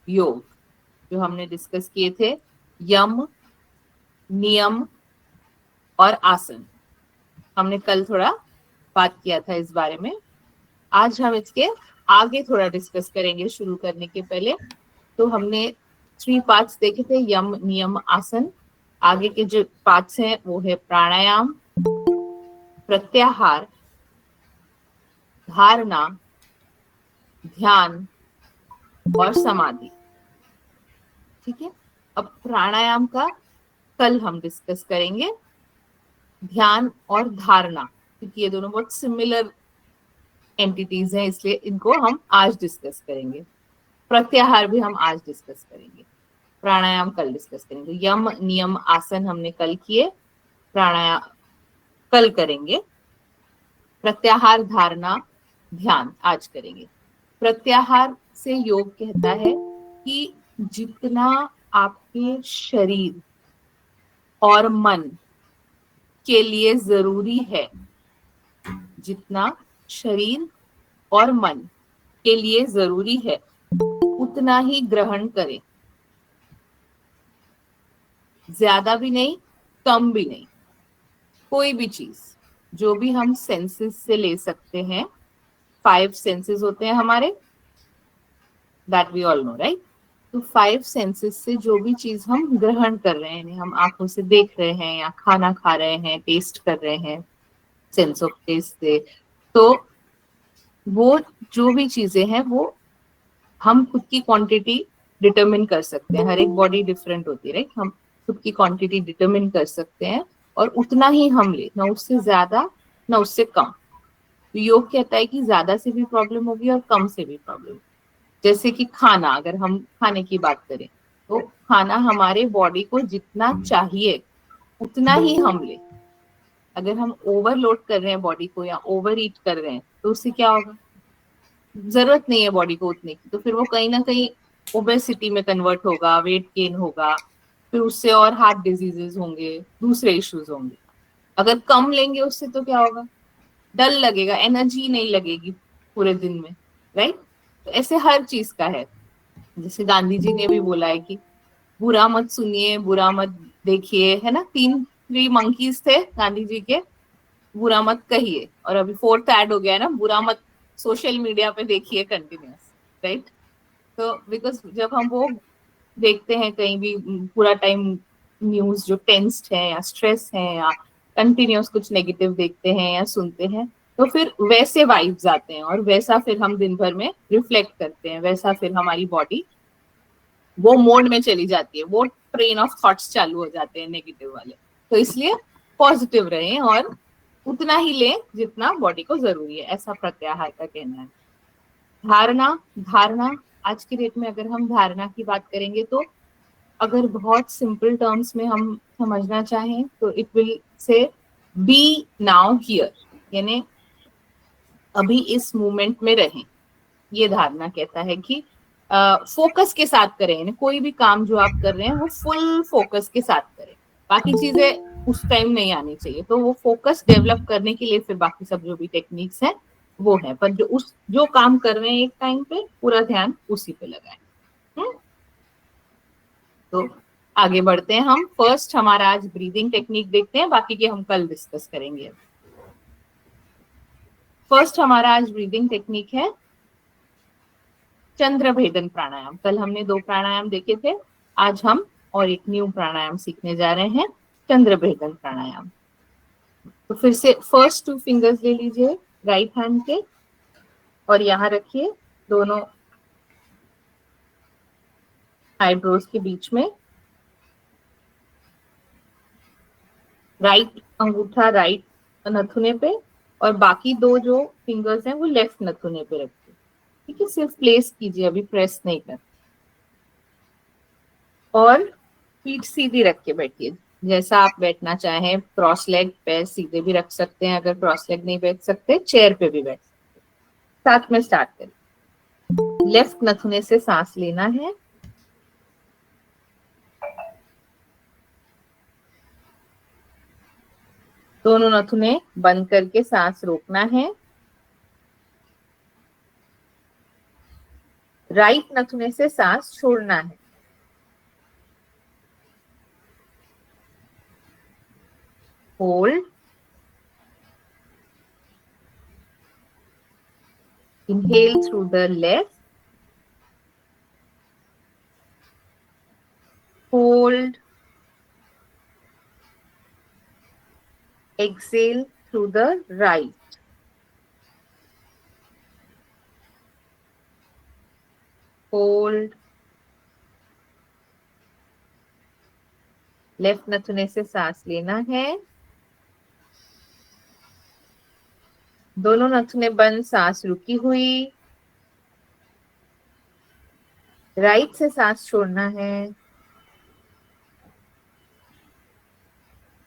योग जो हमने डिस्कस किए थे, यम, नियम और आसन, हमने कल थोड़ा बात किया था इस बारे में। आज हम इसके आगे थोड़ा डिस्कस करेंगे शुरू करने के पहले। तो हमने 3 पार्ट्स देखे थे, यम, नियम, आसन। आगे के जो पार्ट्स हैं वो है प्राणायाम, प्रत्याहार, धारणा, ध्यान और समाधि। ठीक है, अब प्राणायाम का कल हम डिस्कस करेंगे, ध्यान और धारणा, क्योंकि ये दोनों बहुत सिमिलर एंटिटीज हैं, इसलिए इनको हम आज डिस्कस करेंगे। प्रत्याहार भी हम आज डिस्कस करेंगे, प्राणायाम कल डिस्कस करेंगे। यम, नियम, आसन हमने कल किए, प्राणायाम कल करेंगे, प्रत्याहार, धारणा, ध्यान आज करेंगे। प्रत्याहार से योग कहता है कि जितना आपके शरीर और मन के लिए जरूरी है, जितना शरीर और मन के लिए जरूरी है उतना ही ग्रहण करें, ज्यादा भी नहीं, कम भी नहीं। कोई भी चीज जो भी हम सेंसेस से ले सकते हैं, 5 सेंसेस होते हैं हमारे, that we all know, right. तो 5 सेंसेस से जो भी चीज हम ग्रहण कर रहे हैं, हम आंखों से देख रहे हैं या खाना खा रहे हैं, टेस्ट कर रहे हैं, सेंस ऑफ टेस्ट से, तो वो जो भी चीजें हैं वो हम खुद की क्वांटिटी डिटरमिन कर सकते हैं। हर एक बॉडी डिफरेंट होती है, राइट। हम खुद की क्वांटिटी डिटरमिन कर सकते हैं और उतना ही हम ले, ना उससे ज्यादा ना उससे कम। तो योग कहता है कि ज्यादा से भी प्रॉब्लम होगी और कम से भी प्रॉब्लम। जैसे कि खाना, अगर हम खाने की बात करें तो खाना हमारे बॉडी को जितना चाहिए उतना ही हम ले। अगर हम ओवरलोड कर रहे हैं बॉडी को या ओवर ईट कर रहे हैं तो उससे क्या होगा, जरूरत नहीं है बॉडी को उतने की, तो फिर वो कहीं ना कहीं ओबेसिटी में कन्वर्ट होगा, वेट गेन होगा, फिर उससे और हार्ट डिजीजेस होंगे, दूसरे इश्यूज होंगे। अगर कम लेंगे उससे तो क्या होगा, डल लगेगा, एनर्जी नहीं लगेगी पूरे दिन में, राइट। तो ऐसे हर चीज का है। जैसे गांधी जी ने भी बोला है कि बुरा मत सुनिए, बुरा मत देखिए, है ना। 3 मंकीज थे गांधी जी के, बुरा मत कहिए, और अभी 4th ऐड हो गया है ना, बुरा मत सोशल मीडिया पे देखिए कंटिन्यूस, राइट। तो बिकॉज जब हम वो देखते हैं कहीं भी पूरा टाइम न्यूज जो टेंस्ड है या स्ट्रेस है या कंटिन्यूस कुछ नेगेटिव देखते हैं या सुनते हैं, तो फिर वैसे वाइब्स आते हैं और वैसा फिर हम दिन भर में रिफ्लेक्ट करते हैं, वैसा फिर हमारी बॉडी वो मोड में चली जाती है, वो ट्रेन ऑफ थॉट्स चालू हो जाते हैं नेगेटिव वाले। तो इसलिए पॉजिटिव रहें और उतना ही लें जितना बॉडी को जरूरी है, ऐसा प्रत्याहार का कहना है। धारणा, धारणा आज की डेट में अगर हम धारणा की बात करेंगे तो अगर बहुत सिंपल टर्म्स में हम समझना चाहें तो it will say be now here, यानी अभी इस मोमेंट में रहें। ये धारणा कहता है कि फोकस के साथ करें, यानी कोई भी काम जो आप कर रहे हैं वो फुल फोकस के साथ करें। बाकी चीजें उस टाइम नहीं आनी चाहिए, तो वो फोकस डेवलप करने के लिए फिर बाकी सब जो भी टेक्निक्स हैं वो है, पर जो काम कर रहे हैं एक टाइम पे पूरा ध्यान उसी पे लगाएं। तो आगे बढ़ते हैं हम। फर्स्ट हमारा आज ब्रीदिंग टेक्निक देखते हैं, बाकी के हम कल डिस्कस करेंगे। फर्स्ट हमारा आज ब्रीदिंग टेक्निक है चंद्र भेदन प्राणायाम। कल हमने 2 प्राणायाम देखे थे, आज हम और एक न्यू प्राणायाम सीखने जा रहे हैं, चंद्र भेदन प्राणायाम। तो फिर से फर्स्ट 2 फिंगर्स ले लीजिए राइट हैंड के और यहाँ रखिए दोनों आईब्रोज के बीच में। राइट अंगूठा राइट नथुने पे और बाकी 2 जो फिंगर्स हैं वो लेफ्ट नथुने पे रखिए। ठीक है, सिर्फ प्लेस कीजिए, अभी प्रेस नहीं कर। और पीठ सीधी रख के बैठिए, जैसा आप बैठना चाहें। क्रॉस लेग, पैर सीधे भी रख सकते हैं, अगर क्रॉस लेग नहीं बैठ सकते चेयर पे भी बैठ सकते हैं। साथ में स्टार्ट करें। लेफ्ट नथुने से सांस लेना है, दोनों नथुने बंद करके सांस रोकना है। राइट नथुने से सांस छोड़ना है। Hold, inhale through the left, hold, exhale through the right, hold, left नथुने से सांस लेना है, दोनों नथुने बंद, सांस रुकी हुई, राइट से सांस छोड़ना है,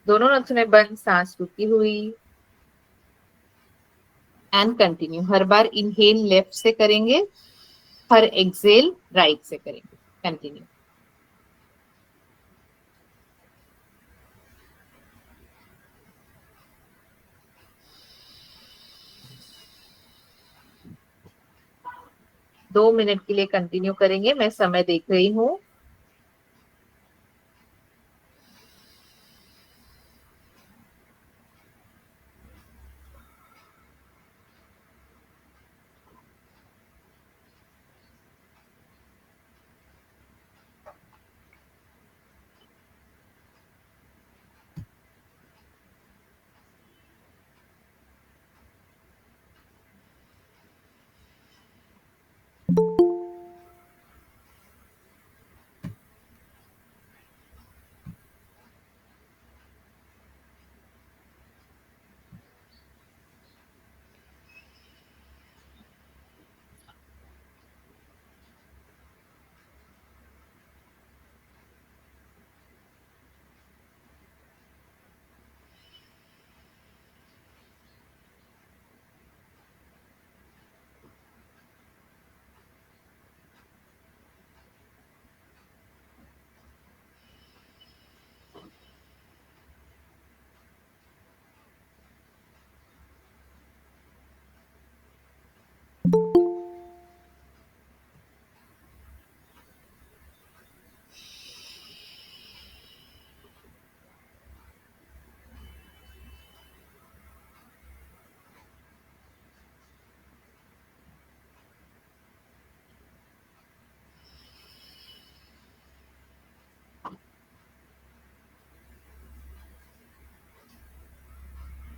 दोनों नथुने बंद, सांस रुकी हुई, and continue. Her bar inhale left से करेंगे, हर एक्सेल राइट से करेंगे। कंटिन्यू। दो मिनट के लिए कंटिन्यू करेंगे, मैं समय देख रही हूँ।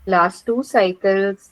Last 2 cycles.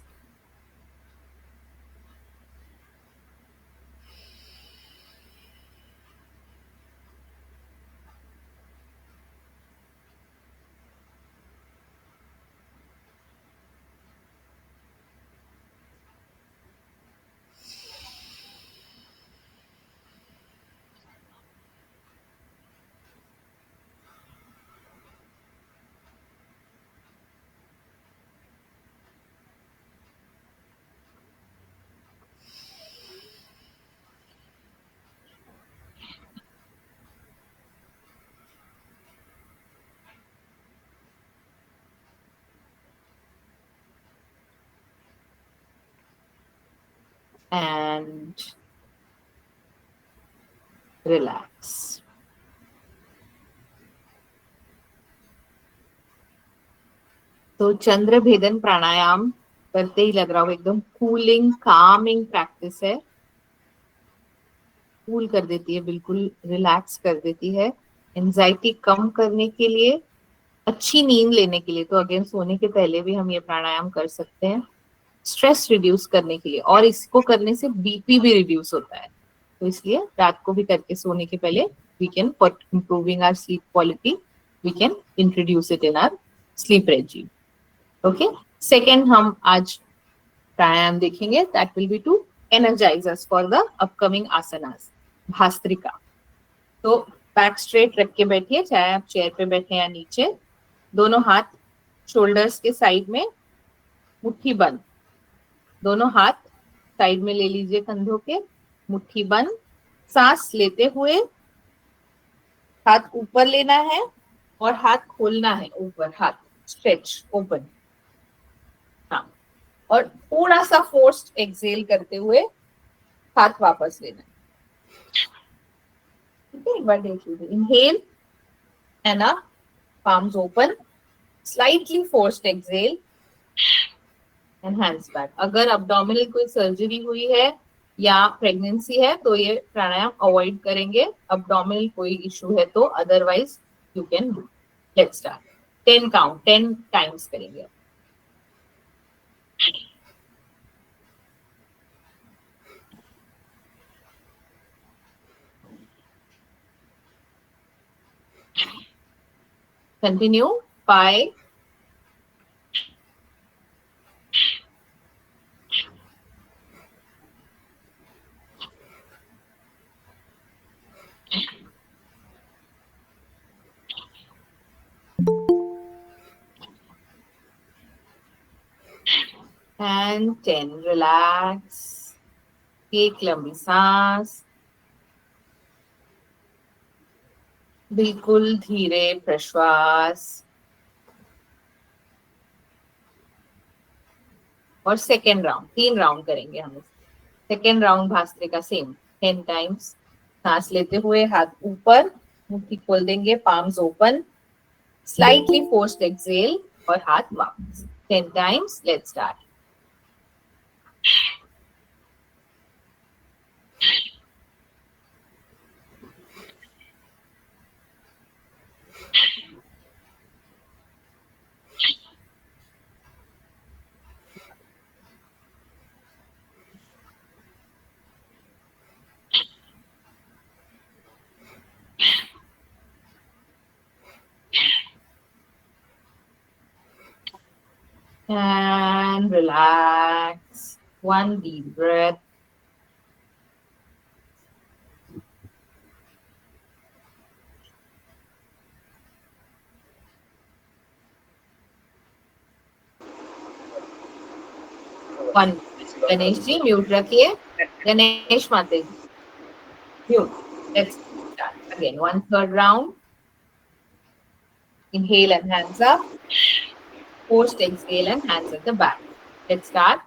And relax. तो चंद्र भेदन प्राणायाम करते ही लग रहा हो एकदम कूलिंग कामिंग प्रैक्टिस है। कूल कर देती है, बिल्कुल रिलैक्स कर देती है। एंजाइटी कम करने के लिए, अच्छी नींद लेने के लिए, तो अगेन सोने के पहले भी हम ये प्राणायाम कर सकते हैं। स्ट्रेस रिड्यूस करने के लिए, और इसको करने से बीपी भी रिड्यूस होता है, तो इसलिए रात को भी करके सोने के पहले we can, for improving our sleep quality, we can introduce it in our sleep regime. Okay, second हम आज प्राणायाम देखेंगे, that will be to energise us for the upcoming asanas. Bhastrika. तो बैक स्ट्रेट रख के बैठिए, चाहे आप चेयर पे बैठे या नीचे। दोनों हाथ शोल्डर्स के साइड में, मुट्ठी बंद। दोनों हाथ साइड में ले लीजिए कंधों के, मुट्ठी बंद। सांस लेते हुए हाथ ऊपर लेना है और हाथ खोलना है ऊपर, हाथ स्ट्रेच ओपन। हाँ, और थोड़ा सा फोर्स्ड एक्सेल करते हुए हाथ वापस लेना है। एक बार देख लीजिए. Inhale and up, palms open, slightly forced exhale and hands back. अगर abdominal कोई सर्जरी हुई है या प्रेगनेंसी है तो ये प्राणायाम अवॉइड करेंगे. abdominal कोई इशू है तो otherwise you can do. Let's start. 10 count 10 times करेंगे. Continue. 5, 10. Relax. एक लंबी सांस. बिल्कुल धीरे प्रश्वास. और सेकेंड राउंड 3 राउंड करेंगे हम. Second round bhastrika same 10 times. सांस लेते हुए हाथ ऊपर, मुट्ठी खोल देंगे, palms open, slightly forced exhale और हाथ वापस. 10 times. Let's start. And relax. One deep breath. One. Ganesh ji mute रखिए. गणेश माते mute. Let's start again. 1/3 round. Inhale and hands up. Forced exhale and hands at the back. Let's start.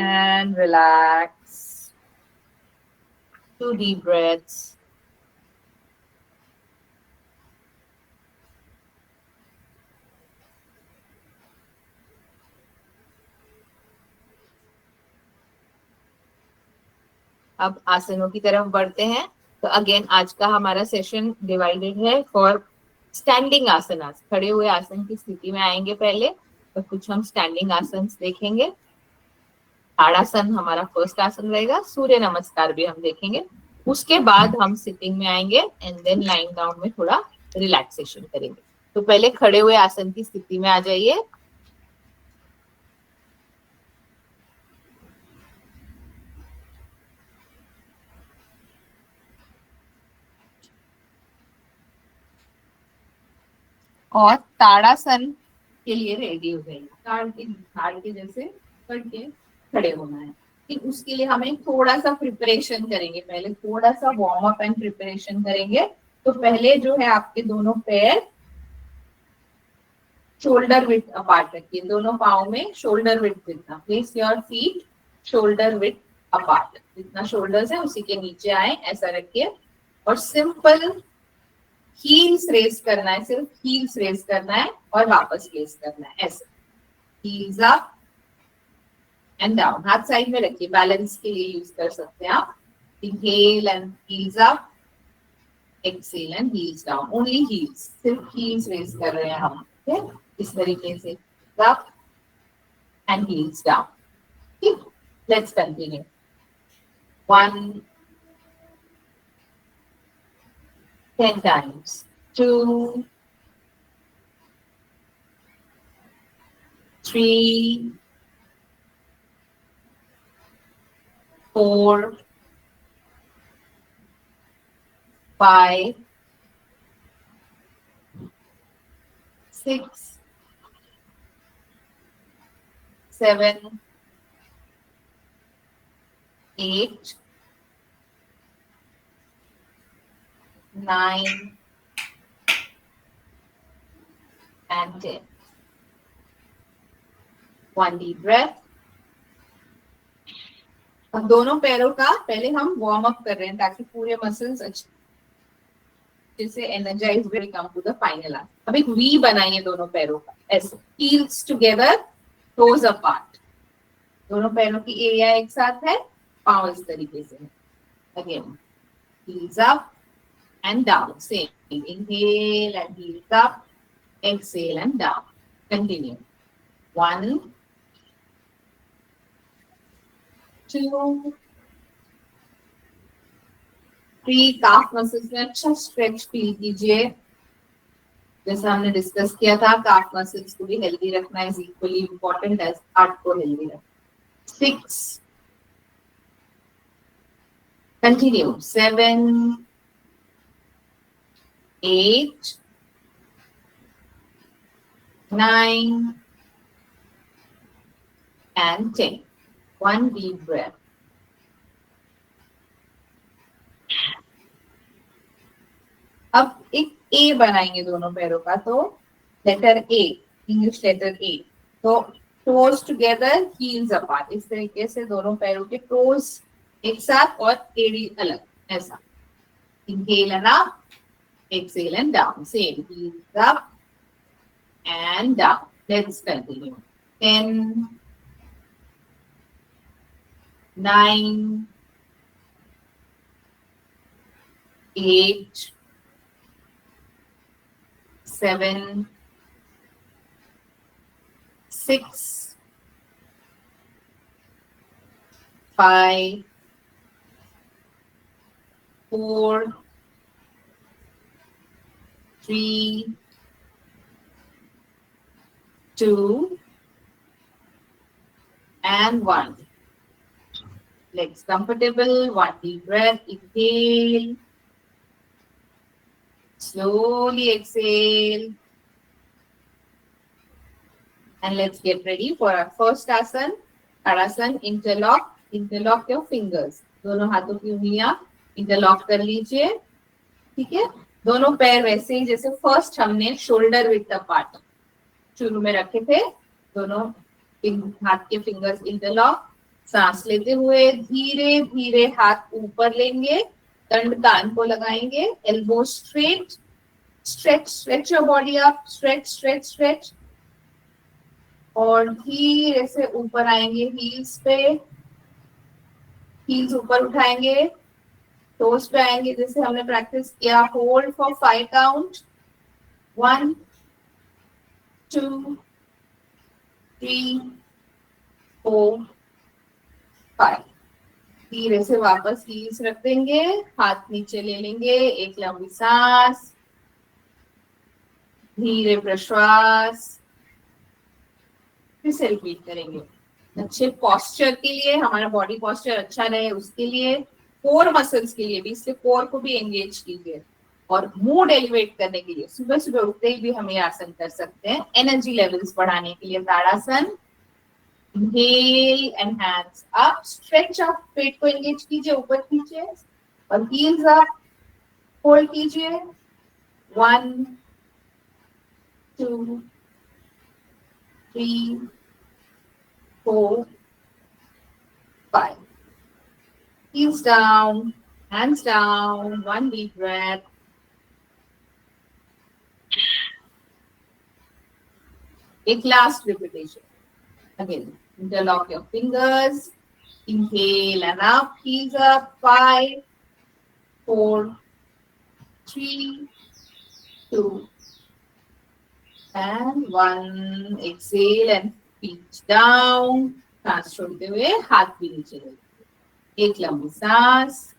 And relax. 2 deep breaths. अब आसनों की तरफ बढ़ते हैं. तो again आज का हमारा सेशन डिवाइडेड है फॉर स्टैंडिंग आसनास. खड़े हुए आसन की स्थिति में आएंगे पहले, तो कुछ हम स्टैंडिंग आसन देखेंगे. ताड़ासन हमारा फर्स्ट आसन रहेगा. सूर्य नमस्कार भी हम देखेंगे. उसके बाद हम सिटिंग में आएंगे एंड देन लाइंग डाउन में थोड़ा रिलैक्सेशन करेंगे. तो पहले खड़े हुए आसन की स्थिति में आ जाइए. और ताड़ासन के लिए रेडी हो जाइए. ताड़ के जैसे करके खड़े होना है. ठीक, उसके लिए हमें थोड़ा सा प्रिपरेशन करेंगे. पहले थोड़ा सा वार्म अप एंड प्रिपरेशन करेंगे. तो पहले जो है आपके दोनों पैर शोल्डर विड्थ अपार्ट रखिए. दोनों पाँव में शोल्डर विड्थ जितना. Place your feet shoulder width apart. जितना शोल्डर्स है उसी के नीचे आए ऐसा रखिए. और सिंपल हील्स रेज करना है. सिर्फ हील्स रेज करना है और वापस प्लेस करना है ऐसे. Heels up and down. हाथ साइड में रखिए. बैलेंस के लिए यूज कर सकते हैं आप. Inhale and heels up. Exhale and heels down. Only heels. सिर्फ हील्स रेज कर रहे हैं हम. ठीक, इस तरीके से अप एंड हील्स डाउन. ठीक, let's continue. 1, 10 times. 2, 3, 4, 5, 6, 7, 8, 9 and 10. One deep breath. अब दोनों पैरों का पहले हम वार्म अप कर रहे हैं ताकि पूरे मसल्स अच्छे से energise will come to the final arm. अब एक वी बनाइए दोनों पैरों का ऐसे, हील्स टुगेदर, टोज अपार्ट. दोनों पैरों की एरिया एक साथ है, पांव इस तरीके से. Again heels up and down. Same. Inhale and heels up. Exhale and down. Continue. 1, 2, 3. Calf muscles में अच्छा स्ट्रेच फील कीजिए. जैसा हमने डिस्कस किया था, काफ मसल्स को भी हेल्दी रखना is equally important as heart को हेल्दी रखना. 6. Continue. 7, 8, 9 and 10. One deep breath. अब एक ए बनाएंगे दोनों पैरों का. तो letter A, English letter A. तो टोज टुगेदर, हील्स अपार्ट. इस तरीके से दोनों पैरों के टोज एक साथ और एड़ी अलग, ऐसा. Inhale and up, exhale and down. Same. Heels up and down. Let's continue. 10, 9, 8, 7, 6, 5, 4, 3, 2 and 1. Legs comfortable. One deep breath. Inhale. Slowly exhale. And let's get ready for our first asana. Tadasana. Interlock. Interlock your fingers. दोनों हाथों की उंगलियां interlock कर लीजिए. ठीक है. दोनों पैर वैसे ही जैसे फर्स्ट हमने शोल्डर विड्थ अपार्ट शुरू में रखे थे. दोनों हाथ के फिंगर्स इंटरलॉक. सांस लेते हुए धीरे धीरे हाथ ऊपर लेंगे, दंड कान को लगाएंगे, elbow straight. Stretch, stretch your body up. Stretch stretch stretch. और धीरे से ऊपर आएंगे हील्स पे. हील्स ऊपर उठाएंगे, टोस पे आएंगे जैसे हमने प्रैक्टिस किया. Hold for 5 count. 1, 2, 3, 4, 5. धीरे से वापस हील्स रख देंगे, हाथ नीचे ले लेंगे. एक लंबी सांस, धीरे प्रश्वास. फिर से रिपीट करेंगे. अच्छे पोस्चर के लिए, हमारा बॉडी पोस्चर अच्छा रहे उसके लिए, कोर मसल्स के लिए भी, इसलिए कोर को भी एंगेज कीजिए. और मूड एलिवेट करने के लिए सुबह सुबह उठते ही भी हम ये आसन कर सकते हैं. एनर्जी लेवल्स बढ़ाने के लिए ताड़ासन. Inhale and hands up. Stretch up. पेट को एंगेज कीजिए, ऊपर कीजिए और heels up. होल्ड कीजिए. 1, 2, 3, 4, 5. Heels down, hands down. One deep breath. एक last repetition. Again, interlock your fingers. Inhale and up. Heels up. 5, 4, 3, 2 and 1. Exhale and feet down. सांस छोड़ते हुए हाथ भी नीचे ले. एक लंबी सांस,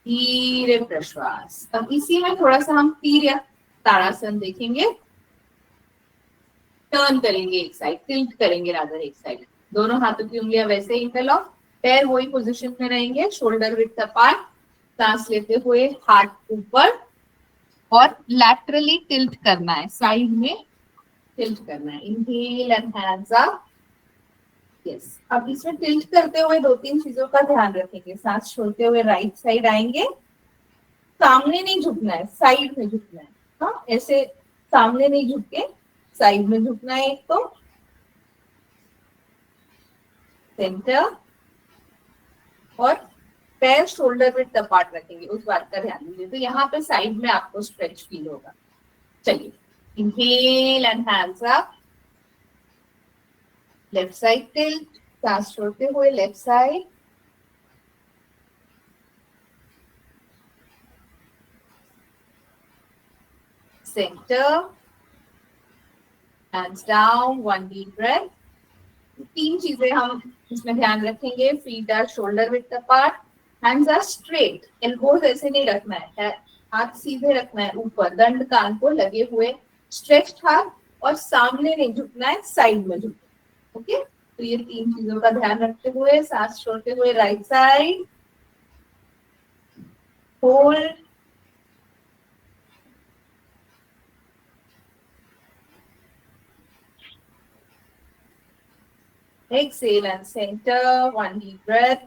धीरे प्रश्वास. अब इसी में थोड़ा सा हम तीर या ताड़ासन देखेंगे. टर्न करेंगे एक साइड, टिल्ट करेंगे रादर एक साइड. दोनों हाथों की उंगलियां वैसे ही इंटरलॉक, पैर वही पोजीशन में रहेंगे, शोल्डर विड्थ अपार्ट. सांस लेते हुए हाथ ऊपर और लैटरली टिल्ट करना है साइड में. टिल्ट करना है, inhale and hands up. Yes, अब इसमें टिल्ट करते हुए दो तीन चीजों का ध्यान रखेंगे। सांस छोड़ते हुए राइट साइड आएंगे, सामने नहीं झुकना है, साइड में झुकना है। हाँ, ऐसे सामने नहीं झुक के साइड में झुकना है। एक तो सेंटर, और पैर शोल्डर विड्थ अपार्ट रखेंगे, उस बात का ध्यान दीजिए। तो यहाँ पे साइड में आपको स्ट्रेच फील होगा। चलिए, inhale and hands up, left side tilt, सांस छोड़ते हुए left side, centre, hands down, one deep breath. तीन चीजें हम इसमें ध्यान रखेंगे। Feet are shoulder width apart, hands are straight, elbows ऐसे नहीं रखना है, हाथ सीधे रखना है ऊपर, दंड कान को लगे हुए, स्ट्रेच्ड हाथ, और सामने नहीं झुकना है, साइड में झुकना। ओके, तो ये तीन चीजों का ध्यान रखते हुए सांस छोड़ते हुए right side, hold, exhale and center, one deep breath.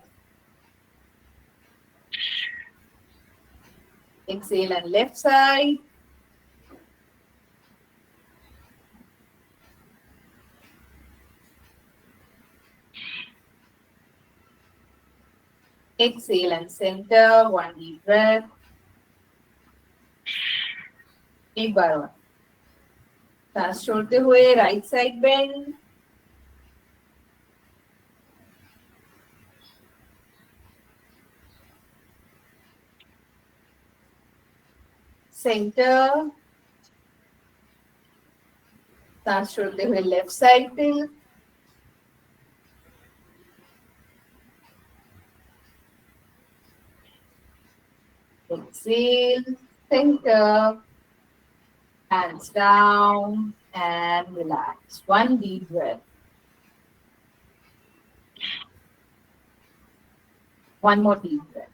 Exhale and left side. Exhale and center, one deep breath. एक बार और सांस छोड़ते हुए राइट साइड बेंड, सेंटर, सांस छोड़ते हुए left side tilt, exhale, center, hands down and relax. One deep breath. One more deep breath.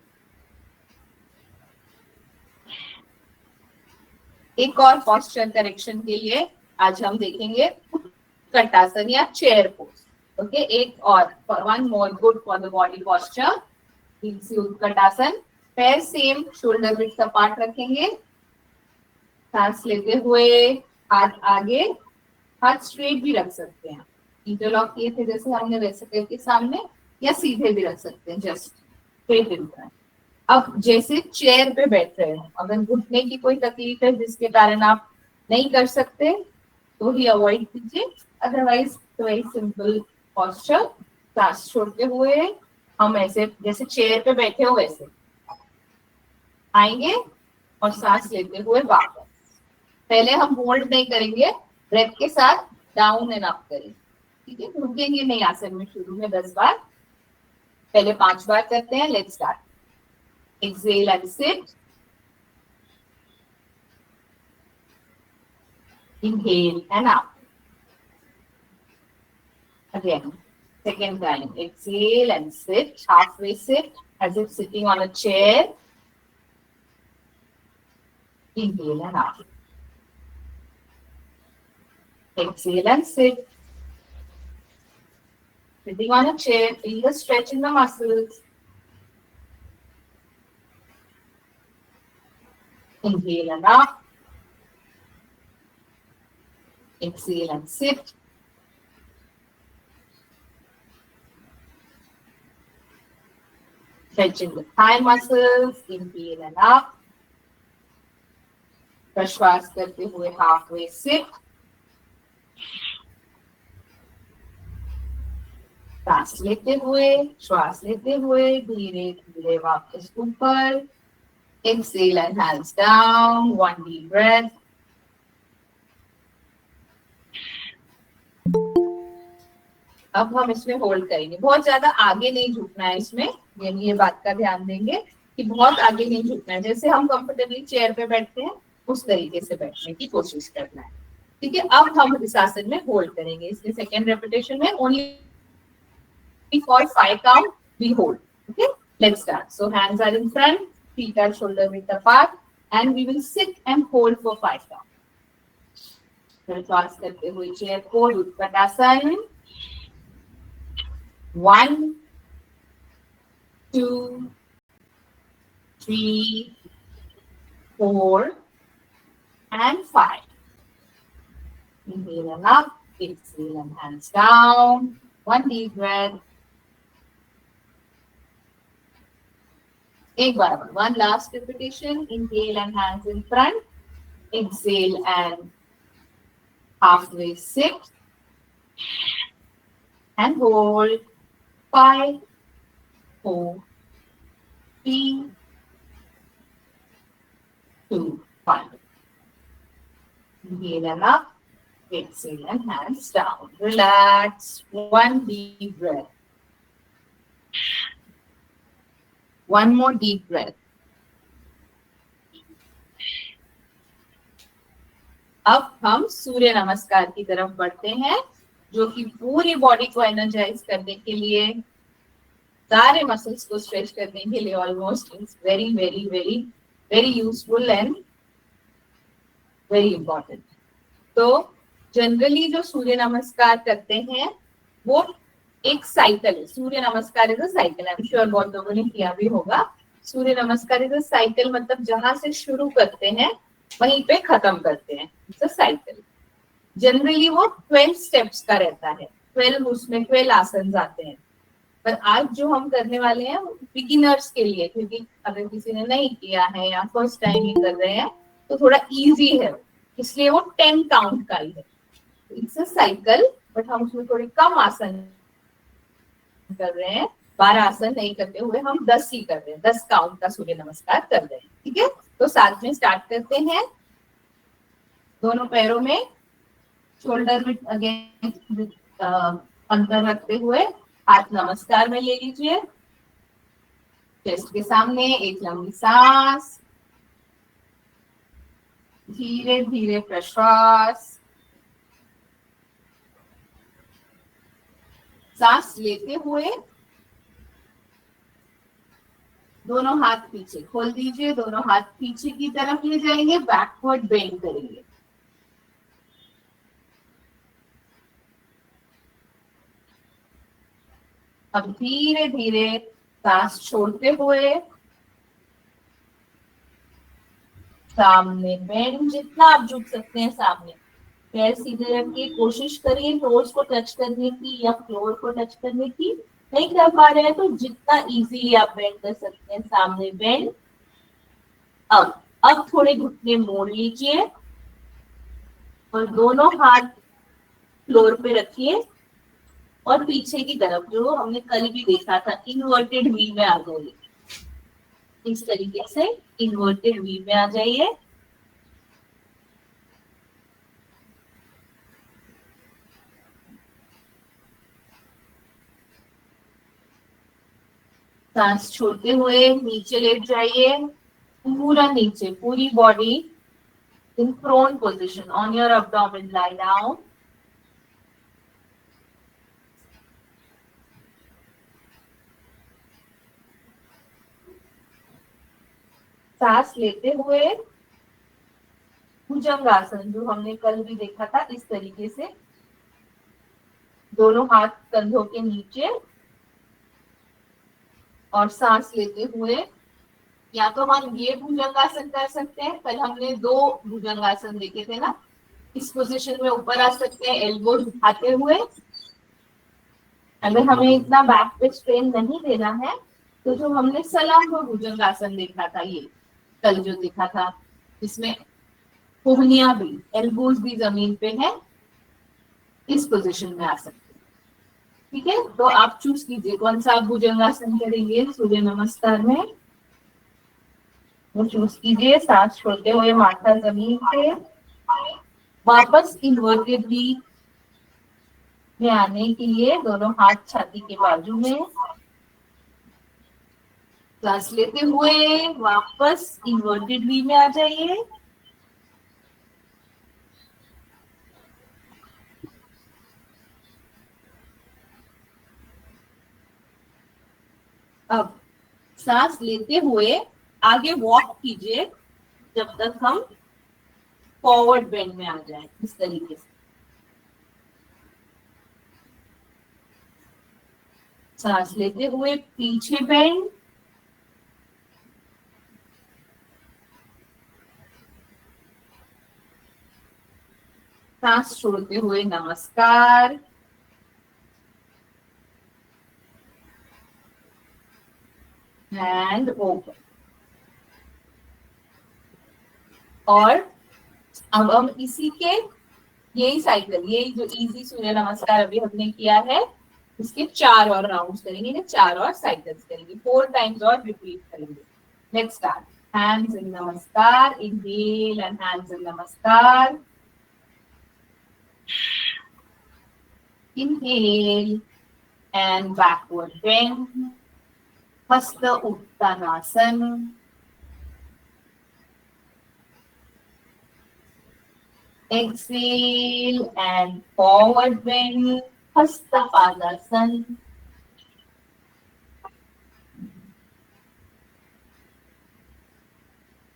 एक और पोस्चर करेक्शन के लिए आज हम देखेंगे उत्कटासन या चेयर पोज। ओके, एक और, one more good for the body posture, Utkatasana. पैर सेम शोल्डर विड्थ अपार्ट रखेंगे, सांस लेते हुए हाथ आगे, हाथ स्ट्रेट भी रख सकते हैं, इंटरलॉक किए थे जैसे हमने वैसे करके सामने, या सीधे भी रख सकते हैं, जस्ट स्ट्रेट इन। अब जैसे चेयर पे बैठ रहे हो, अगर घुटने की कोई तकलीफ है जिसके कारण आप नहीं कर सकते तो ही अवॉइड कीजिए, अदरवाइज वेरी सिंपल पोस्चर। सांस छोड़ते हुए हम ऐसे जैसे चेयर पे बैठे हो वैसे आएंगे, और सांस लेते हुए वापस। पहले हम होल्ड नहीं करेंगे, ब्रेथ के साथ डाउन एंड अप करेंगे। ठीक है, रुकेंगे नहीं आसन में शुरू में 10 बार, पहले 5 बार करते हैं। Let's start. Exhale and sit. Inhale and out. Again, second time. Exhale and sit, halfway sit, as if sitting on a chair. Inhale and out. Exhale and sit. Sitting on a chair, feel the stretch in the muscles. Inhale and up. Exhale and sit. Stretching the thigh muscles. Inhale and up. प्रश्वास करते हुए halfway sit. सांस लेते हुए, श्वास लेते हुए धीरे धीरे वापस ऊपर। Exhale and hands down, one deep breath. अब हम इसमें होल्ड करेंगे, बहुत ज्यादा आगे नहीं झुकना है इसमें, यानी ये बात का ध्यान देंगे कि बहुत आगे नहीं झुकना है, जैसे हम कंफर्टेबली चेयर पे बैठते हैं उस तरीके से बैठने की कोशिश करना है। ठीक है, अब हम इस आसन में होल्ड करेंगे, इसके सेकेंड रेपिटेशन में only for 5 count we hold. Okay, let's start. So hands are in front, feet are shoulder width apart, and we will sit and hold for 5 count. फिर श्वास करते हुए चेयर को Utkatasana, 1 2 3 4 and 5. Inhale and up, exhale and hands down. One deep breath. एक बार, one last repetition. Inhale and hands in front. Exhale and halfway sit. And hold. 5 4 3 2 1. Inhale and up. Exhale and hands down. Relax. One deep breath. One more deep breath. अब हम सूर्य नमस्कार की तरफ बढ़ते हैं, जो कि पूरी बॉडी को एनर्जाइज करने के लिए, सारे मसल्स को स्ट्रेच करने के लिए almost it's very very very very useful and very important. तो जनरली जो सूर्य नमस्कार करते हैं वो एक साइकिल है। सूर्य नमस्कार is a cycle, I am sure बहुत लोगों ने किया भी होगा। सूर्य नमस्कार इज अ साइकिल, मतलब जहां से शुरू करते हैं वहीं पे खत्म करते हैं। It's a cycle. जनरली वो 12 स्टेप्स का रहता है, 12 उसमें 12 आसन आते हैं। पर आज जो हम करने वाले हैं बिगिनर्स के लिए, क्योंकि अगर किसी ने नहीं किया है या फर्स्ट टाइम ही कर रहे हैं तो थोड़ा इजी है, इसलिए वो 10 काउंट का ही है। इट्स अ साइकिल, बट हम उसमें थोड़े कम आसन कर रहे हैं। 12 आसन नहीं करते हुए हम 10 ही कर रहे हैं, 10 काउंट का सूर्य नमस्कार कर रहे हैं। ठीक है, तो साथ में स्टार्ट करते हैं। दोनों पैरों में शोल्डर विथ अगेन अंतर रखते हुए हाथ नमस्कार में ले लीजिए। चेस्ट के सामने एक लंबी सांस, धीरे धीरे प्रश्वास। सांस लेते हुए दोनों हाथ पीछे खोल दीजिए, दोनों हाथ पीछे की तरफ ले जाएंगे, बैकवर्ड बेंड करेंगे। अब धीरे धीरे सांस छोड़ते हुए सामने बेंड, जितना आप झुक सकते हैं सामने। पैर सीधे रखिए, कोशिश करिए टोज को टच करने की या फ्लोर को टच करने की। नहीं कर पा रहे हैं तो जितना इजीली आप बेंड कर सकते हैं सामने बेंड। अब थोड़े घुटने मोड़ लीजिए और दोनों हाथ फ्लोर पे रखिए और पीछे की तरफ, जो हमने कल भी देखा था, इन्वर्टेड वी में आ जाइए। इस तरीके से इन्वर्टेड वी में आ जाइए। सांस छोड़ते हुए नीचे लेट जाइए, पूरा नीचे, पूरी body in prone position on your abdomen, lie down. सांस लेते हुए भुजंगासन, जो हमने कल भी देखा था, इस तरीके से दोनों हाथ कंधों के नीचे और सांस लेते हुए, या तो हम ये भुजंगासन कर सकते हैं, कल हमने 2 भुजंगासन देखे थे ना। इस पोजीशन में ऊपर आ सकते हैं एल्बो उठाते हुए। अगर हमें इतना बैक पे स्ट्रेन नहीं देना है तो जो हमने सलाम भुजंगासन देखा था, ये कल जो देखा था, इसमें कोहनियां भी, एल्बोज भी जमीन पे है, इस पोजीशन में आ सकते हैं। ठीक है, तो आप चूज कीजिए कौन सा आप भुजंगासन करेंगे सूर्य नमस्कार में, वो चूज कीजिए। सांस छोड़ते हुए माथा जमीन पे, वापस इन्वर्टेड वी में आने के लिए दोनों हाथ छाती के बाजू में। सांस लेते हुए वापस इन्वर्टेड वी में आ जाइए। अब सांस लेते हुए आगे वॉक कीजिए जब तक हम फॉरवर्ड बेंड में आ जाए इस तरीके से। सांस लेते हुए पीछे बेंड, सांस छोड़ते हुए नमस्कार, हैंड ओपन। और अब हम इसी के यही साइकिल, यही जो इजी सूर्य नमस्कार अभी हमने किया है, इसके 4 और राउंड्स करेंगे, 4 और साइकिल्स करेंगे, 4 टाइम्स और रिपीट करेंगे। Let's start. हैंड्स इन नमस्कार, इनहेल एंड हैंड्स इन नमस्कार, inhale and backward bend, Hasta Uttanasana. Exhale and forward bend, Hasta Padasana.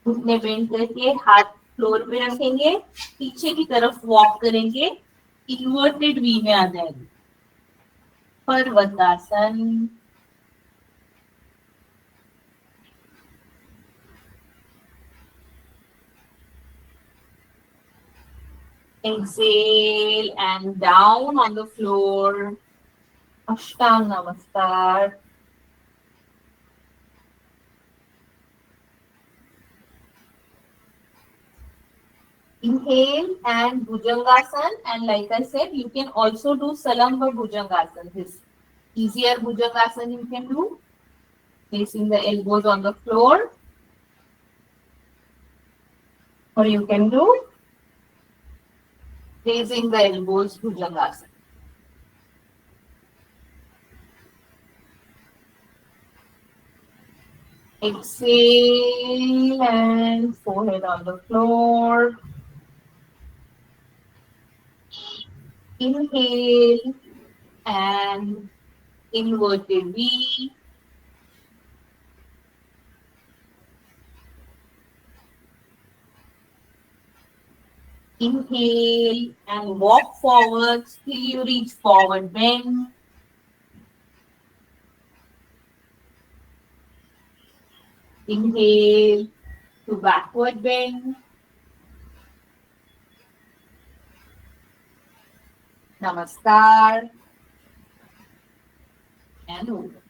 घुटने बेंड करके हाथ फ्लोर पे रखेंगे, पीछे की तरफ वॉक करेंगे, इन्वर्टेड वी में आ जाएंगे, पर्वतासन। Exhale and down on the floor, Ashtang Namaskar. Inhale and Bhujangasana, and like I said, you can also do Salamba Bhujangasana. This easier Bhujangasana you can do, placing the elbows on the floor, or you can do raising the elbows Bhujangasana. Exhale and forehead on the floor. Inhale and inverted V. Inhale and walk forward till you reach forward bend. Inhale to backward bend. Namaskar and over.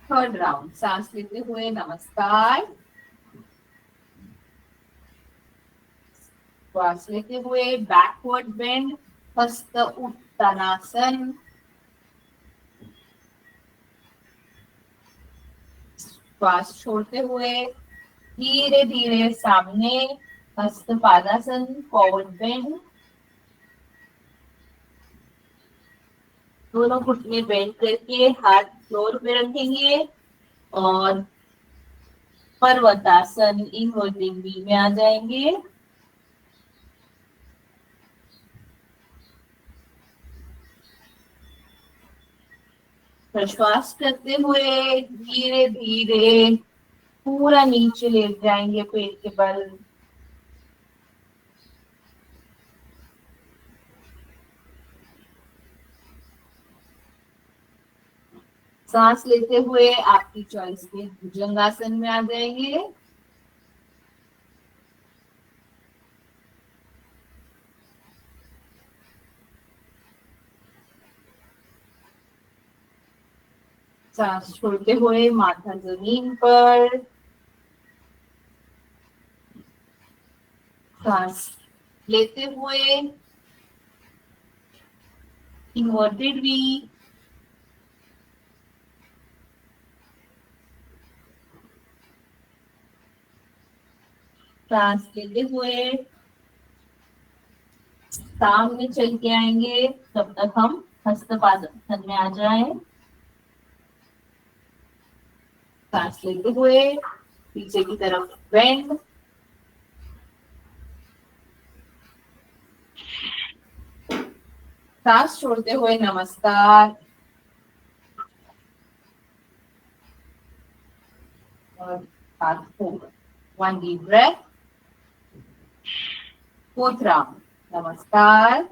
Third round. सांस लेते हुए नमस्कार, श्वास लेते हुए backward bend, हस्त उत्तानासन। श्वास छोड़ते हुए धीरे धीरे सामने, हस्त पादासन, फॉरवर्ड बेंड। दोनों घुटने बेंड करके हाथ फ्लोर पे रखेंगे और पर्वतासन इनवर्टिंग वी में आ जाएंगे। प्रश्वास करते हुए धीरे धीरे पूरा नीचे लेट जाएंगे पेट के बल। सांस लेते हुए आपकी चॉइस के भुजंगासन में आ जाएंगे। सांस छोड़ते हुए माथा जमीन पर, सांस लेते हुए इन्वर्टेड वी, सांस लेते हुए सामने चल के आएंगे, तब तक हम हस्तपादासन में आ जाएं। सांस लेते हुए पीछे की तरफ बेंड, सांस छोड़ते हुए नमस्कार और हाथ ऊपर। One deep breath fourth round. नमस्कार.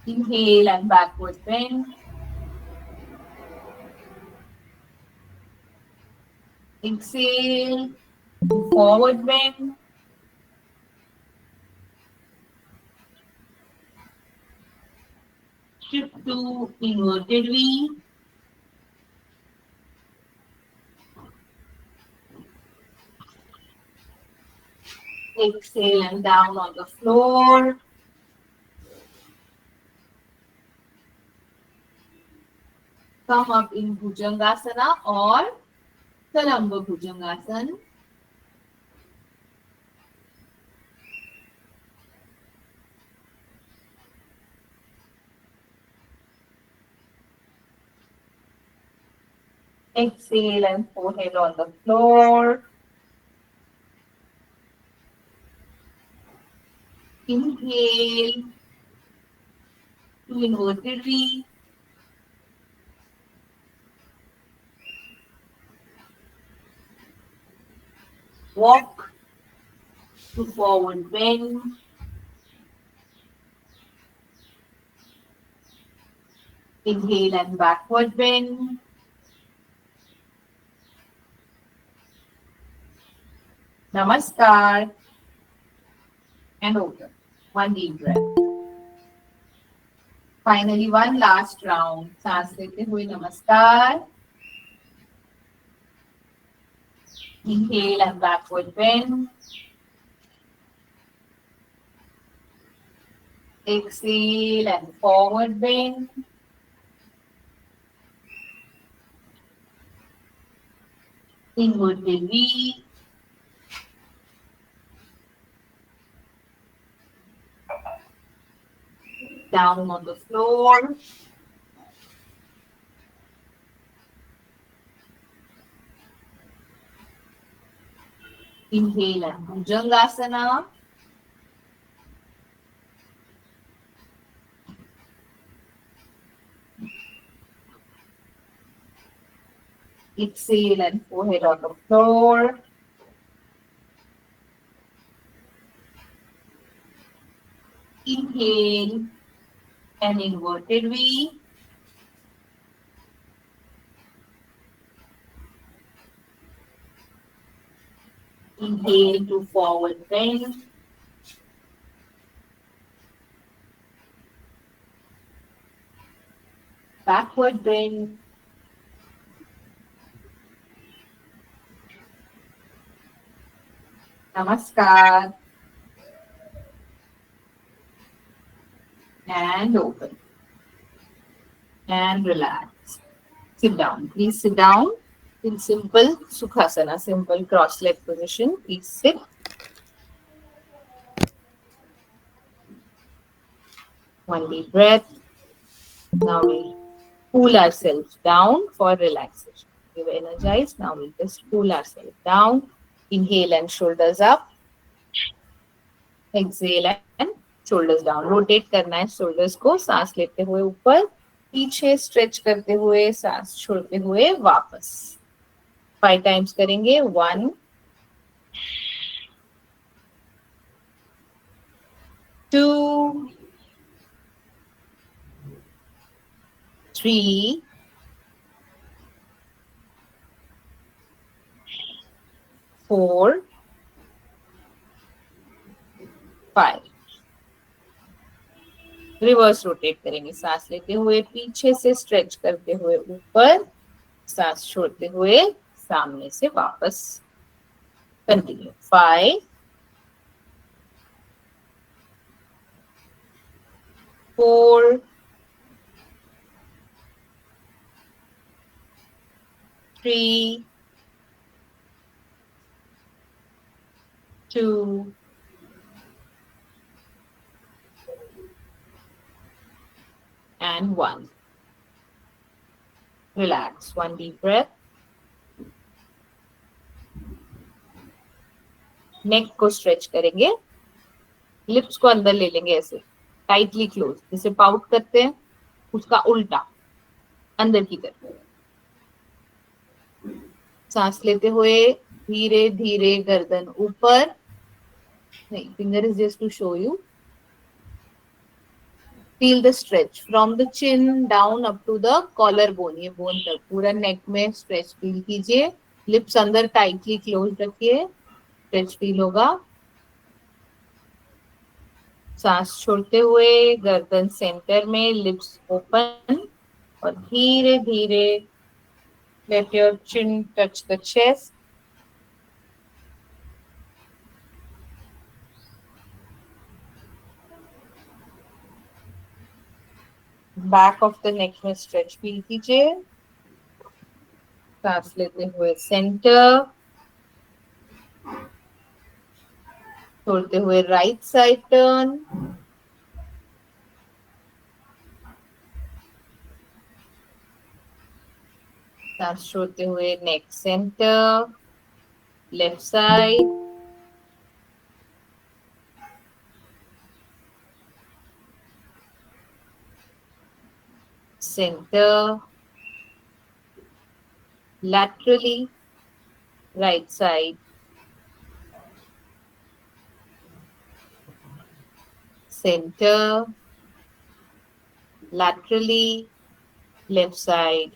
Inhale and backward bend. Exhale to forward bend. Shift to inverted V. Exhale and down on the floor. Come up in Bhujangasana or Salamba Bhujangasana. Exhale and forehead on the floor. Inhale to inverted V. Walk to forward bend. Inhale and backward bend. Namaskar. And open. One deep breath. Finally, one last round. सांस लेते हुए नमस्कार. Inhale and backward bend. Exhale and forward bend. Inverted V. Down on the floor. Inhale and Bhujangasana. Exhale and forehead on the floor. Inhale and inverted V. Inhale to forward bend. Backward bend. Namaskar. And open. And relax. Sit down. Please sit down in simple Sukhasana, simple cross-leg position. Please sit. One deep breath. Now we cool ourselves down for relaxation. We were energized. Now we just cool ourselves down. Inhale and shoulders up. Exhale and shoulders down. Rotate करना है shoulders को. सांस लेते हुए ऊपर, पीछे stretch करते हुए, सांस छोड़ते हुए वापस. 5 times करेंगे. 1, 2, 3, 4, 5. रिवर्स रोटेट करेंगे. सांस लेते हुए पीछे से स्ट्रेच करते हुए ऊपर, सांस छोड़ते हुए सामने से वापस. Continue. 5, 4, 3, 2, and 1. Relax. One deep breath. नेक को स्ट्रेच करेंगे. लिप्स को अंदर ले लेंगे ऐसे टाइटली क्लोज, जैसे पाउट करते हैं उसका उल्टा अंदर की तरफ. सांस लेते हुए धीरे धीरे गर्दन ऊपर, नहीं, finger is just to show you. Feel the stretch from the chin down up to the collarbone. ये बोन तक पूरा नेक में स्ट्रेच फील कीजिए. लिप्स अंदर टाइटली क्लोज रखिए. स्ट्रेच फील होगा. सांस छोड़ते हुए गर्दन सेंटर में, लिप्स ओपन, और धीरे धीरे let your chin touch the chest. Back of the neck में स्ट्रेच फील कीजिए. सांस लेते हुए सेंटर, छोड़ते हुए राइट साइड टर्न. सांस छोड़ते हुए neck centre, left side, center, laterally, right side, center, laterally, left side,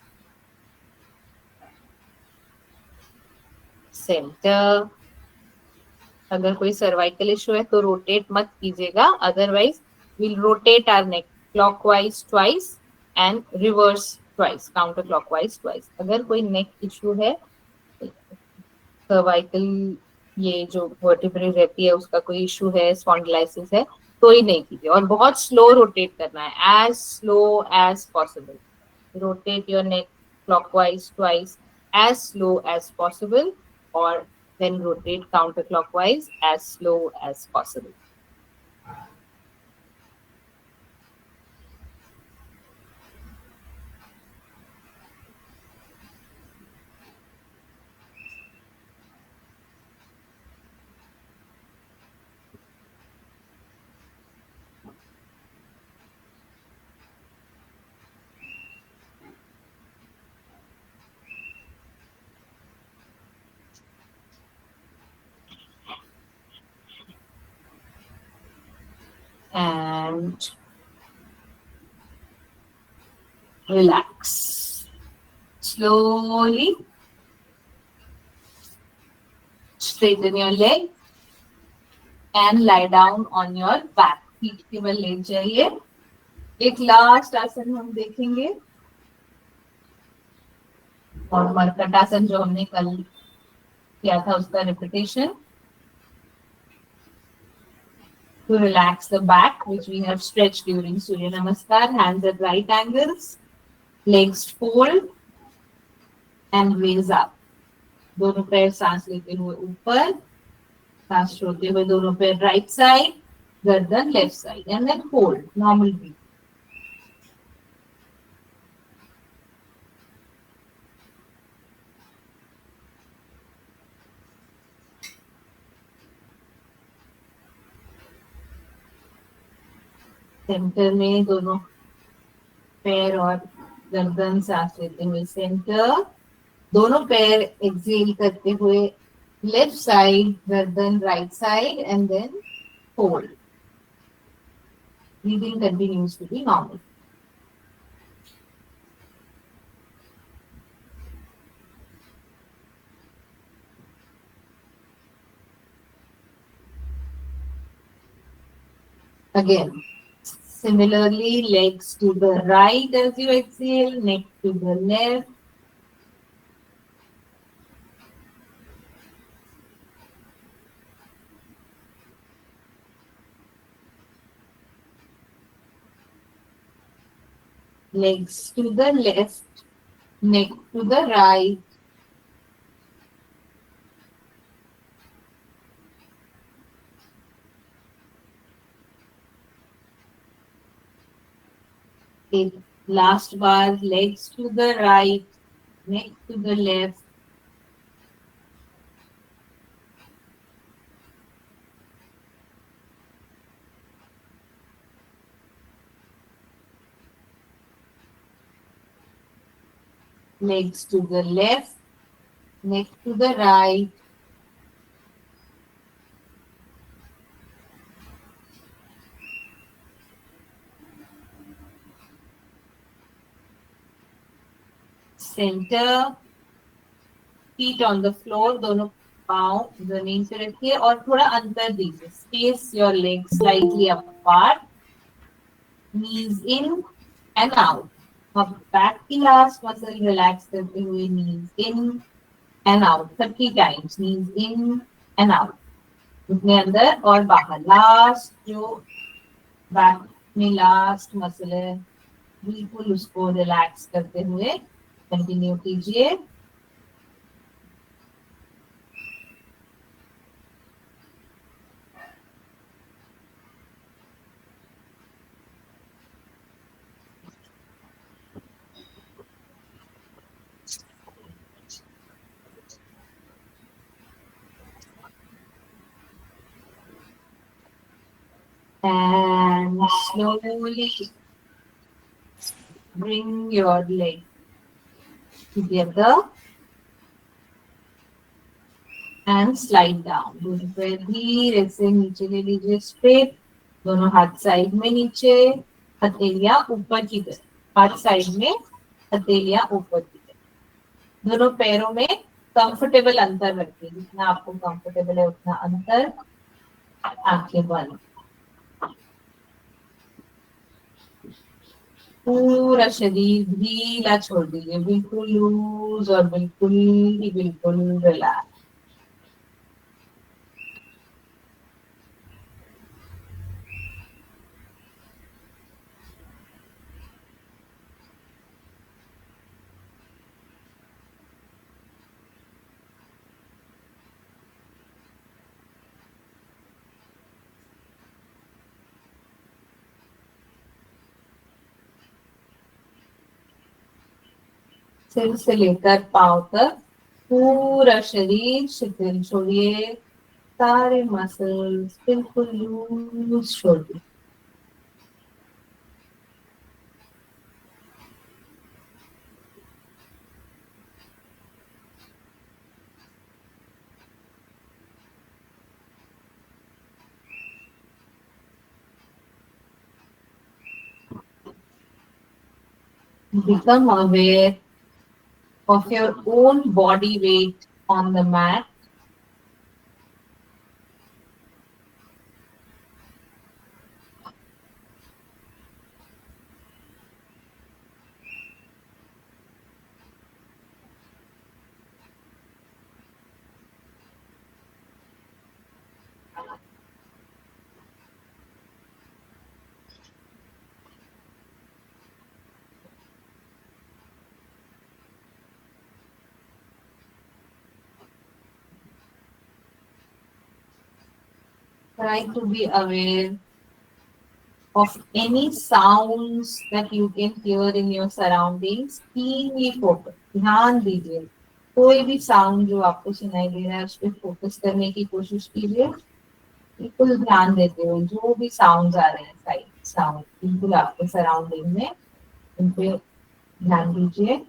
center. अगर कोई सर्वाइकल इशू है तो रोटेट मत कीजिएगा, otherwise will rotate our neck clockwise twice and reverse twice, counter clockwise twice. अगर कोई नेक इशू है, सर्वाइकल ये जो वर्टिब्रे रहती है उसका कोई इशू है, स्पॉन्डिलाइसिस है, तो ही नहीं कीजिए. और बहुत स्लो रोटेट करना है, as slow as possible. Rotate your neck clockwise twice as slow as possible, or then rotate counterclockwise as slow as possible. And relax. Slowly straighten your leg and lie down on your back. Feet के बल late जाइए. एक last आसन हम देखेंगे, और मरकटासन जो हमने कल किया था उसका repetition. To relax the back, which we have stretched during Surya Namaskar. Hands at right angles, legs fold and raise up. दोनों पैर सांस लेते हुए ऊपर, सांस छोड़ते हुए दोनों पैर राइट साइड, गर्दन left side, and then hold, normal breathing. Centre में दोनों पैर और गर्दन सांस लेते हुए सेंटर, दोनों पैर एक्सेल करते हुए लेफ्ट साइड, गर्दन right side, and then hold. Breathing continues to be normal. Again, similarly, legs to the right as you exhale, neck to the left. Legs to the left, neck to the right. Last bar, legs to the right, neck to the left. Legs to the left, neck to the right. Centre, feet on the floor, दोनों पाँव जमीन पे रखिए और थोड़ा अंतर दीजिए, space your leg slightly apart, knees in and out. अब बैक की लास्ट मसल रिलैक्स करते हुए knees in and out 30 times, knees in and out, घुटने अंदर और बाहर। लास्ट जो बैक में लास्ट मसल है बिल्कुल उसको रिलैक्स करते हुए कंटिन्यू कीजिए। And slowly bring your leg together and slide down। दोनों पैर धीरे से नीचे ले लीजिए स्ट्रेट, दोनों हाथ साइड में नीचे, हथेलियां ऊपर की तरफ, हाथ साइड में हथेलियां ऊपर की तरफ। दोनों पैरों में कंफर्टेबल अंतर रखिए, जितना आपको कंफर्टेबल है उतना अंतर। आंखें बंद, पूरा शरीर ढीला छोड़ दीजिए, बिल्कुल लूज और बिल्कुल ही बिल्कुल रिलैक्स। सिर से लेकर पांव तक पूरा शरीर शिथिल छोड़िए, सारे मसल्स बिल्कुल लूज छोड़िए। Become aware of your own body weight on the mat. Try to be aware of any sounds that you can hear in your surroundings. Keenly focus, ध्यान दीजिए, कोई भी साउंड जो आपको सुनाई दे रहा है उस पर फोकस करने की कोशिश कीजिए, बिल्कुल ध्यान देते हुए जो भी साउंड आ रहे हैं, साइड साउंड बिल्कुल आपके सराउंडिंग में, उन पे ध्यान दीजिए।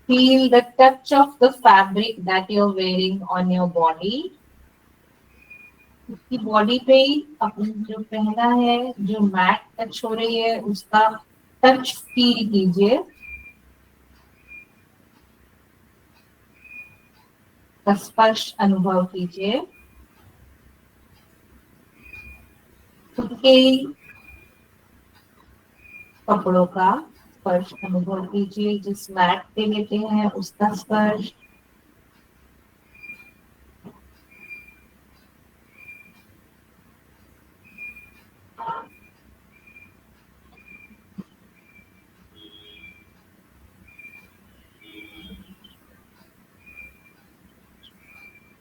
Feel the touch of the fabric that you're wearing on your body. उसकी बॉडी पे ही अपने जो पहना है, जो मैट टच हो रही है उसका टच फील कीजिए, स्पर्श अनुभव कीजिए। खुद के कपड़ों का स्पर्श अनुभव कीजिए, जिस मैट पे लेते हैं उसका स्पर्श।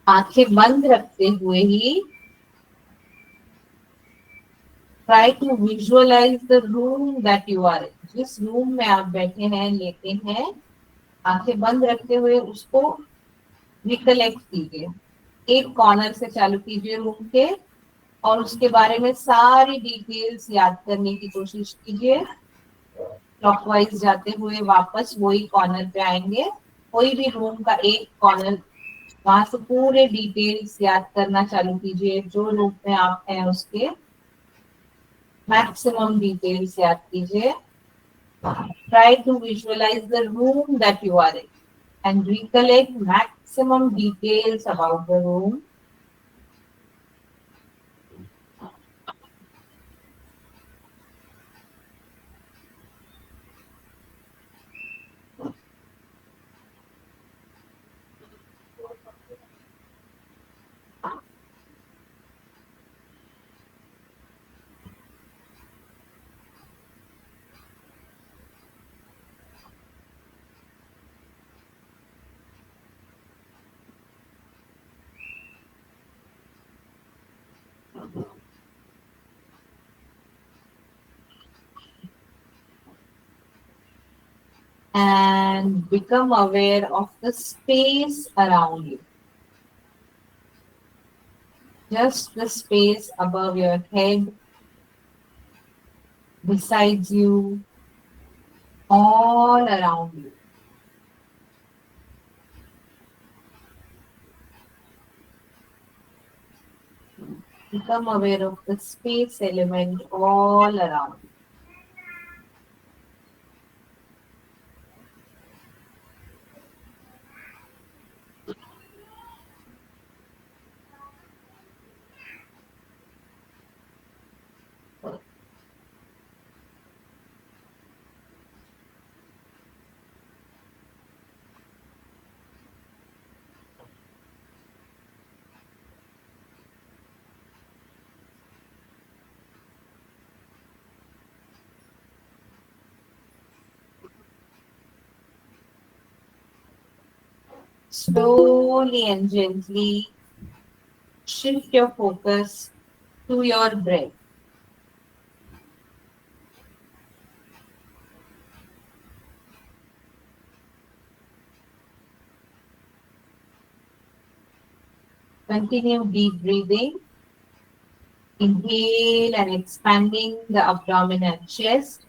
आंखें बंद रखते हुए ही try to visualize the room that you are in. जिस रूम में आप बैठे हैं, लेते हैं, आंखें बंद रखते हुए उसको रिकलेक्ट कीजिए। एक कॉर्नर से चालू कीजिए रूम के और उसके बारे में सारी डिटेल्स याद करने की कोशिश कीजिए। क्लॉकवाइज जाते हुए वापस वही कॉर्नर पे आएंगे। कोई भी रूम का एक कॉर्नर, वहां से पूरे डिटेल्स याद करना चालू कीजिए। जो रूम में आप हैं उसके मैक्सिमम डिटेल्स याद कीजिए। Try to visualize the room that you are in and recollect maximum details about the room. And become aware of the space around you. Just the space above your head, besides you, all around you. Become aware of the space element all around you. Slowly and gently shift your focus to your breath. Continue deep breathing. Inhale and expanding the abdomen and chest.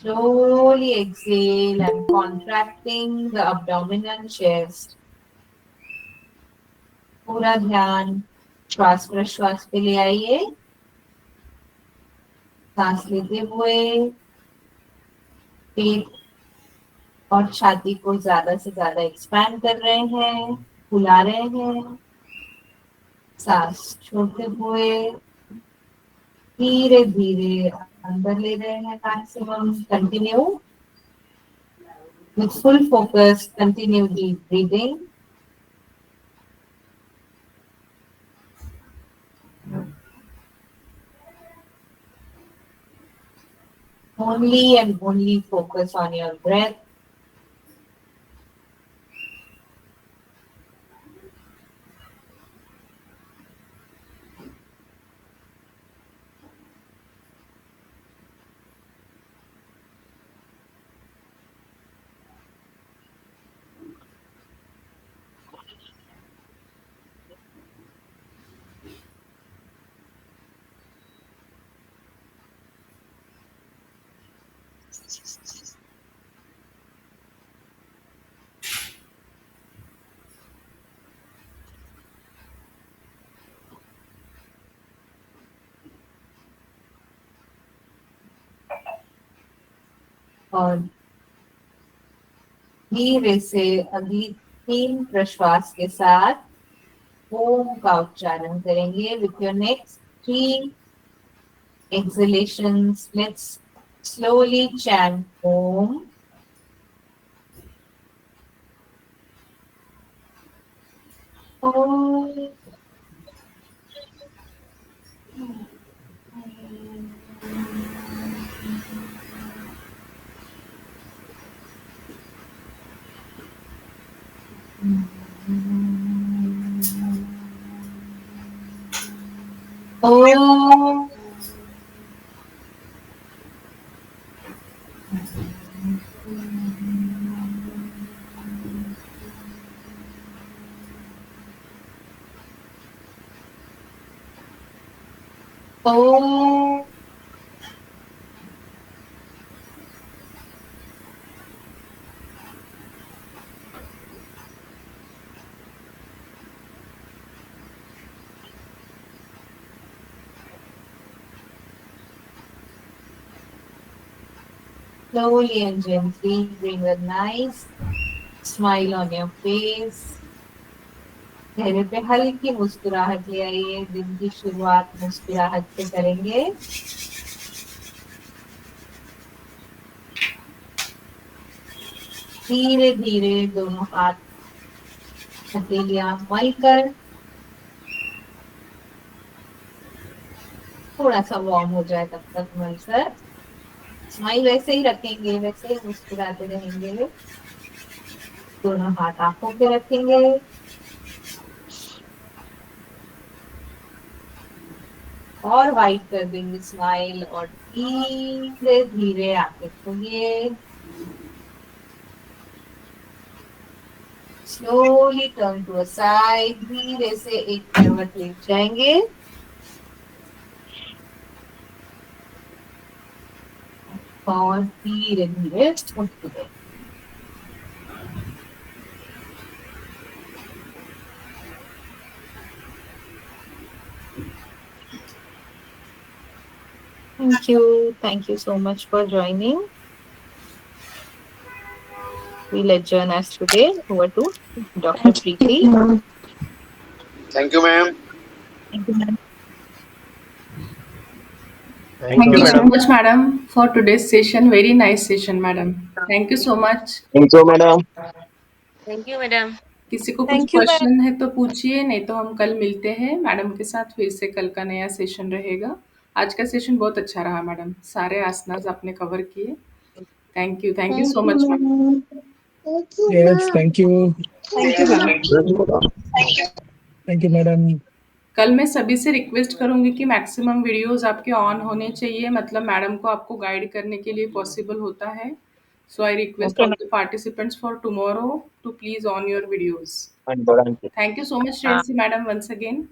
Slowly exhale and contracting the abdomen and chest. पूरा ध्यान श्वास प्रश्वास पे ले आइए। सांस लेते हुए पेट और छाती को ज्यादा से ज्यादा एक्सपैंड कर रहे हैं, फुला रहे हैं। सांस छोड़ते हुए धीरे धीरे अंदर ले रहे हैं maximum. Continue with full focus. Continue deep breathing. Only and only focus on your breath. और धीरे से अभी 3 प्रश्वास के साथ ओम का उच्चारण करेंगे। With your next 3 exhalations, let's slowly chant Om. Om. Om. ओ slowly and gently bring a nice smile on your face. चेहरे पे हल्की मुस्कुराहट ले आइए। दिन की शुरुआत मुस्कुराहट से करेंगे। धीरे धीरे दोनों हाथ हथेलियां मलकर थोड़ा सा वार्म हो जाए तब तक मलकर स्माइल वैसे ही रखेंगे, वैसे ही मुस्कुराते रहेंगे। दोनों हाथ आंखों पे रखेंगे और वाइट कर देंगे स्माइल और धीरे धीरे आंखें खोलिए। Slowly turn to a side, धीरे से एक करवट ले जाएंगे और धीरे धीरे उठ गए। Thank you so much for joining. We'll adjourn us today. Over to Dr. Preeti. Thank you, ma'am. Thank you, ma'am. Thank you so much, madam, for today's session. Very nice session, madam. Thank you so much. Thank you, madam. Thank you madam. किसी को कुछ question है तो पूछिए, नहीं तो हम कल मिलते हैं मैडम के साथ। फिर से कल का नया सेशन रहेगा। आज का सेशन बहुत अच्छा रहा मैडम, सारे आसनास आपने कवर किए। Thank you so much ma'am. Yes, thank you. Thank you ma'am. Thank you, madam. कल मैं सभी से रिक्वेस्ट करूंगी कि मैक्सिमम वीडियोस आपके ऑन होने चाहिए, मतलब मैडम को आपको गाइड करने के लिए पॉसिबल होता है। So I request all the participants for tomorrow to please on your videos. Thank you so much Shreyasi madam once again.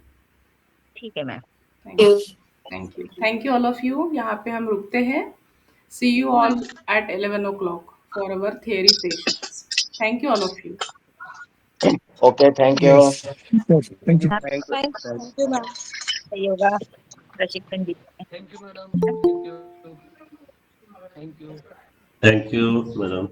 ठीक है ma'am. Thank you all of you. यहाँ पे हम रुकते हैं। See you all at 11 o'clock for our theory sessions. Thank you all of you. Okay, thank you. Yes. Yes, thank you. Thank you ma'am. Yoga प्रशिक्षण दी। Thank you, madam. Thank you. Thank you. Thank you, madam.